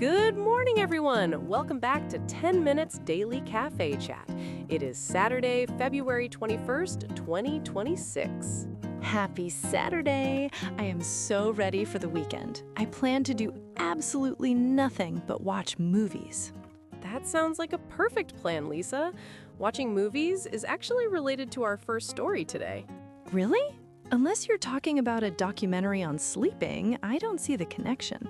Good morning, everyone. Welcome back to 10 Minutes Daily Cafe Chat. It is Saturday, February 21st, 2026. Happy Saturday! I am so ready for the weekend. I plan to do absolutely nothing but watch movies. That sounds like a perfect plan, Lisa. Watching movies is actually related to our first story today. Really? Unless you're talking about a documentary on sleeping, I don't see the connection.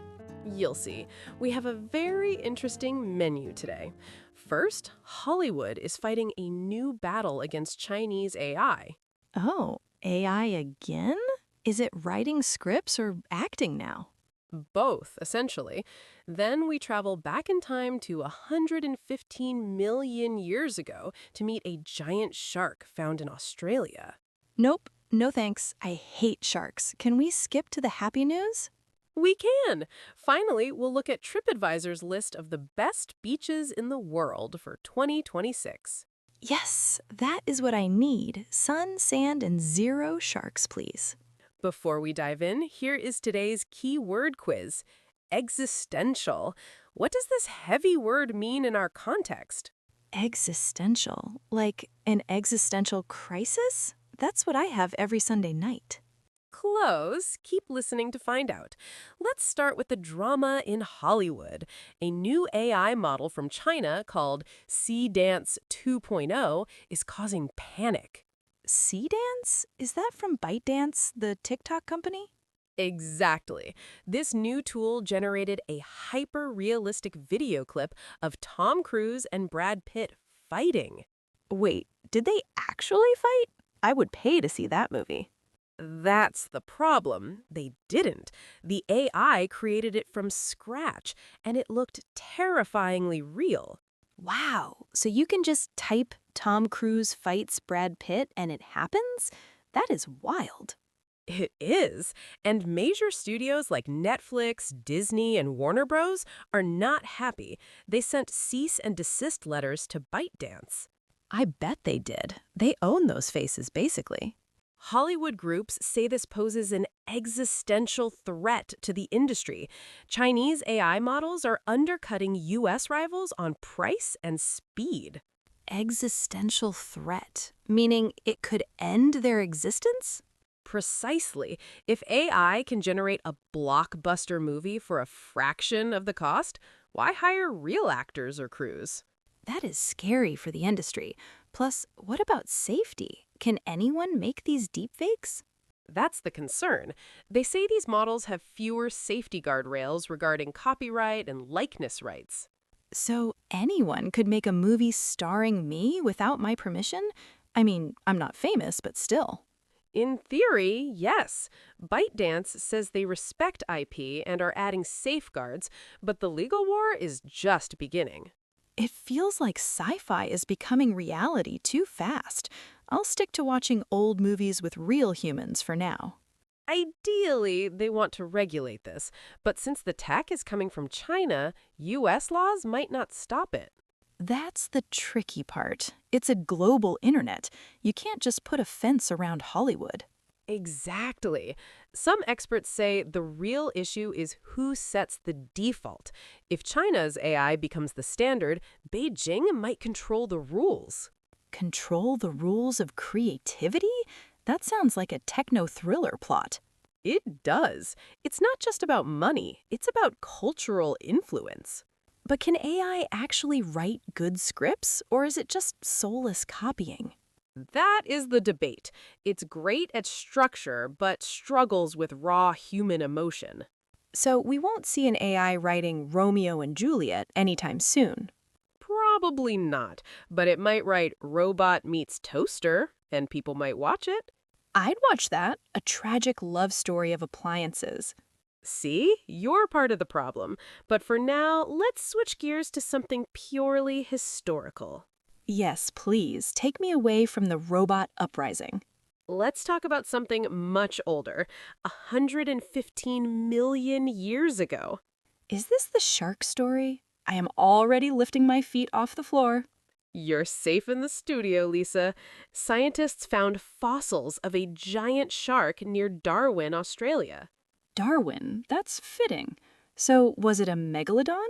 You'll see. We have a very interesting menu today. First, Hollywood is fighting a new battle against Chinese AI. Oh, AI again? Is it writing scripts or acting now? Both, essentially. Then we travel back in time to 115 million years ago to meet a giant shark found in Australia. Nope, no thanks. I hate sharks. Can we skip to the happy news? We can! Finally, we'll look at TripAdvisor's list of the best beaches in the world for 2026. Yes, that is what I need. Sun, sand, and zero sharks, please. Before we dive in, here is today's key word quiz. Existential. What does this heavy word mean in our context? Existential? Like an existential crisis? That's what I have every Sunday night. Close. Keep listening to find out. Let's start with the drama in Hollywood. A new AI model from China called Seedance 2.0 is causing panic. Seedance? Is that from ByteDance, the TikTok company? Exactly. This new tool generated a hyper-realistic video clip of Tom Cruise and Brad Pitt fighting. Wait, did they actually fight? I would pay to see that movie. That's the problem. They didn't. The AI created it from scratch, and it looked terrifyingly real. Wow, so you can just type Tom Cruise fights Brad Pitt and it happens? That is wild. It is. And major studios like Netflix, Disney, and Warner Bros. Are not happy. They sent cease-and-desist letters to ByteDance. I bet they did. They own those faces, basically. Hollywood groups say this poses an existential threat to the industry. Chinese AI models are undercutting U.S. rivals on price and speed. Existential threat? Meaning it could end their existence? Precisely. If AI can generate a blockbuster movie for a fraction of the cost, why hire real actors or crews? That is scary for the industry. Plus, what about safety? Can anyone make these deepfakes? That's the concern. They say these models have fewer safety guardrails regarding copyright and likeness rights. So anyone could make a movie starring me without my permission? I mean, I'm not famous, but still. In theory, yes. ByteDance says they respect IP and are adding safeguards, but the legal war is just beginning. It feels like sci-fi is becoming reality too fast. I'll stick to watching old movies with real humans for now. Ideally, they want to regulate this, but since the tech is coming from China, U.S. laws might not stop it. That's the tricky part. It's a global internet. You can't just put a fence around Hollywood. Exactly. Some experts say the real issue is who sets the default. If China's AI becomes the standard, Beijing might control the rules. Control the rules of creativity? That sounds like a techno-thriller plot. It does. It's not just about money. It's about cultural influence. But can AI actually write good scripts, or is it just soulless copying? That is the debate. It's great at structure, but struggles with raw human emotion. So we won't see an AI writing Romeo and Juliet anytime soon. Probably not, but it might write Robot Meets Toaster, and people might watch it. I'd watch that, a tragic love story of appliances. See? You're part of the problem. But for now, let's switch gears to something purely historical. Yes, please, take me away from the robot uprising. Let's talk about something much older, 115 million years ago. Is this the shark story? I am already lifting my feet off the floor. You're safe in the studio, Lisa. Scientists found fossils of a giant shark near Darwin, Australia. Darwin, that's fitting. So was it a megalodon?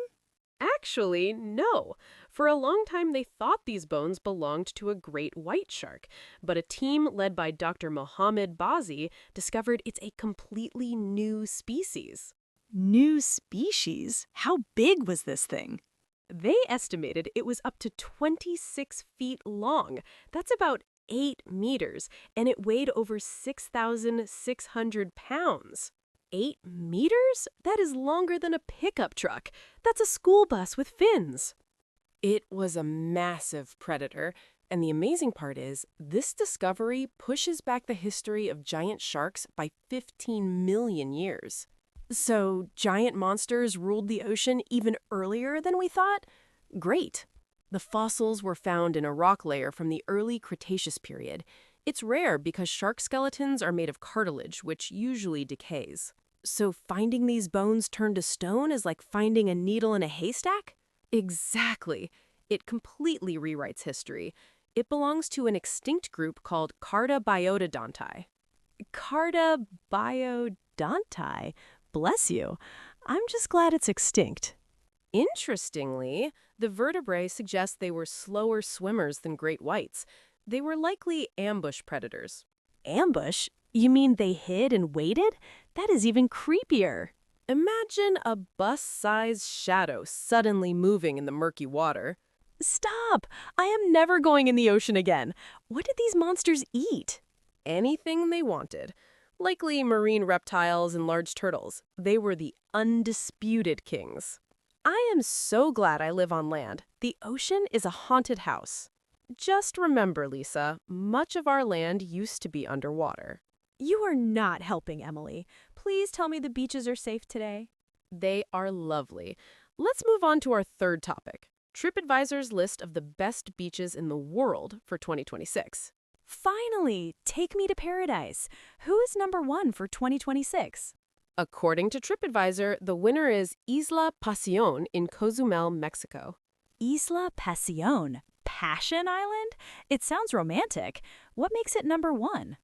Actually, no. For a long time, they thought these bones belonged to a great white shark, but a team led by Dr. Mohammed Bazi discovered it's a completely new species. New species? How big was this thing? They estimated it was up to 26 feet long. That's about 8 meters, and it weighed over 6,600 pounds. 8 meters? That is longer than a pickup truck. That's a school bus with fins. It was a massive predator, and the amazing part is, this discovery pushes back the history of giant sharks by 15 million years. So, giant monsters ruled the ocean even earlier than we thought? Great. The fossils were found in a rock layer from the early Cretaceous period. It's rare because shark skeletons are made of cartilage, which usually decays. So finding these bones turned to stone is like finding a needle in a haystack? Exactly. It completely rewrites history. It belongs to an extinct group called Cardabiodonti. Cardabiodonti? Bless you. I'm just glad it's extinct. Interestingly, the vertebrae suggest they were slower swimmers than great whites. They were likely ambush predators. Ambush? You mean they hid and waited? That is even creepier. Imagine a bus-sized shadow suddenly moving in the murky water. Stop! I am never going in the ocean again. What did these monsters eat? Anything they wanted. Likely marine reptiles and large turtles. They were the undisputed kings. I am so glad I live on land. The ocean is a haunted house. Just remember, Lisa, much of our land used to be underwater. You are not helping, Emily. Please tell me the beaches are safe today. They are lovely. Let's move on to our third topic, TripAdvisor's list of the best beaches in the world for 2026. Finally, take me to paradise. Who is number 1 for 2026? According to TripAdvisor, the winner is Isla Pasión in Cozumel, Mexico. Isla Pasión? Passion Island? It sounds romantic. What makes it number 1?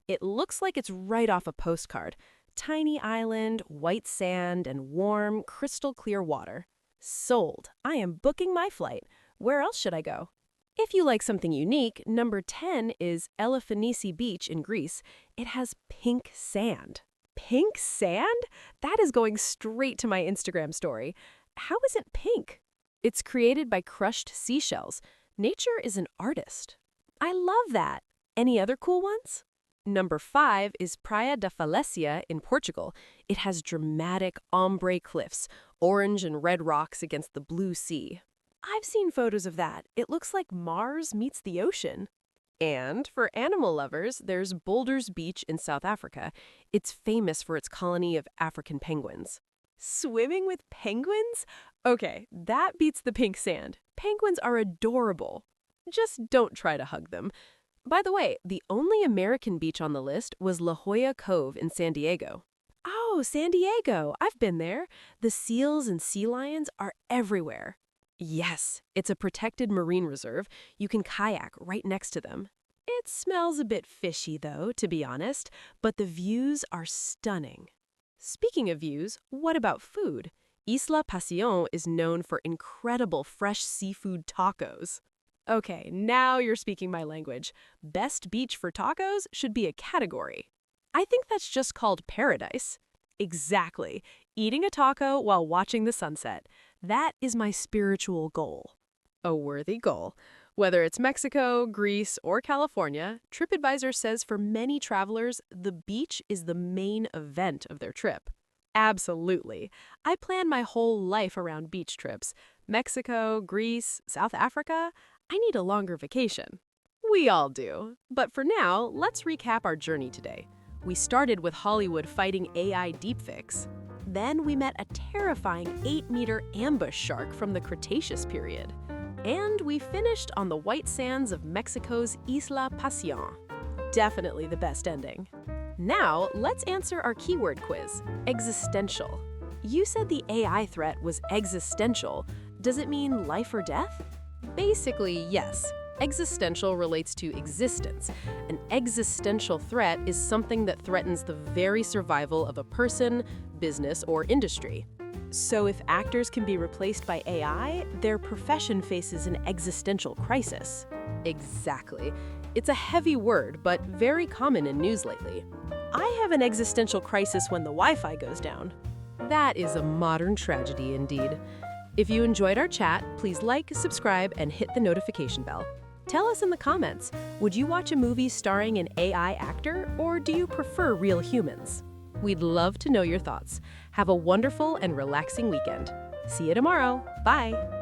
It looks like it's right off a postcard. Tiny island, white sand, and warm, crystal clear water. Sold. I am booking my flight. Where else should I go? If you like something unique, number 10 is Elefantisi Beach in Greece. It has pink sand. Pink sand? That is going straight to my Instagram story. How is it pink? It's created by crushed seashells. Nature is an artist. I love that. Any other cool ones? Number 5 is Praia da Falésia in Portugal. It has dramatic ombre cliffs, orange and red rocks against the blue sea. I've seen photos of that. It looks like Mars meets the ocean. And for animal lovers, there's Boulders Beach in South Africa. It's famous for its colony of African penguins. Swimming with penguins? Okay, that beats the pink sand. Penguins are adorable. Just don't try to hug them. By the way, the only American beach on the list was La Jolla Cove in San Diego. Oh, San Diego! I've been there. The seals and sea lions are everywhere. Yes, it's a protected marine reserve. You can kayak right next to them. It smells a bit fishy, though, to be honest, but the views are stunning. Speaking of views, what about food? Isla Pasión is known for incredible fresh seafood tacos. Okay, now you're speaking my language. Best beach for tacos should be a category. I think that's just called paradise. Exactly. Eating a taco while watching the sunset. That is my spiritual goal. A worthy goal. Whether it's Mexico, Greece, or California, TripAdvisor says for many travelers, the beach is the main event of their trip. Absolutely. I plan my whole life around beach trips. Mexico, Greece, South Africa. I need a longer vacation. We all do. But for now, let's recap our journey today. We started with Hollywood fighting AI deepfakes. Then we met a terrifying 8-meter ambush shark from the Cretaceous period. And we finished on the white sands of Mexico's Isla Pasión. Definitely the best ending. Now, let's answer our keyword quiz, existential. You said the AI threat was existential. Does it mean life or death? Basically, yes. Existential relates to existence. An existential threat is something that threatens the very survival of a person, business, or industry. So if actors can be replaced by AI, their profession faces an existential crisis. Exactly. It's a heavy word, but very common in news lately. I have an existential crisis when the Wi-Fi goes down. That is a modern tragedy indeed. If you enjoyed our chat, please like, subscribe, and hit the notification bell. Tell us in the comments, would you watch a movie starring an AI actor, or do you prefer real humans? We'd love to know your thoughts. Have a wonderful and relaxing weekend. See you tomorrow. Bye.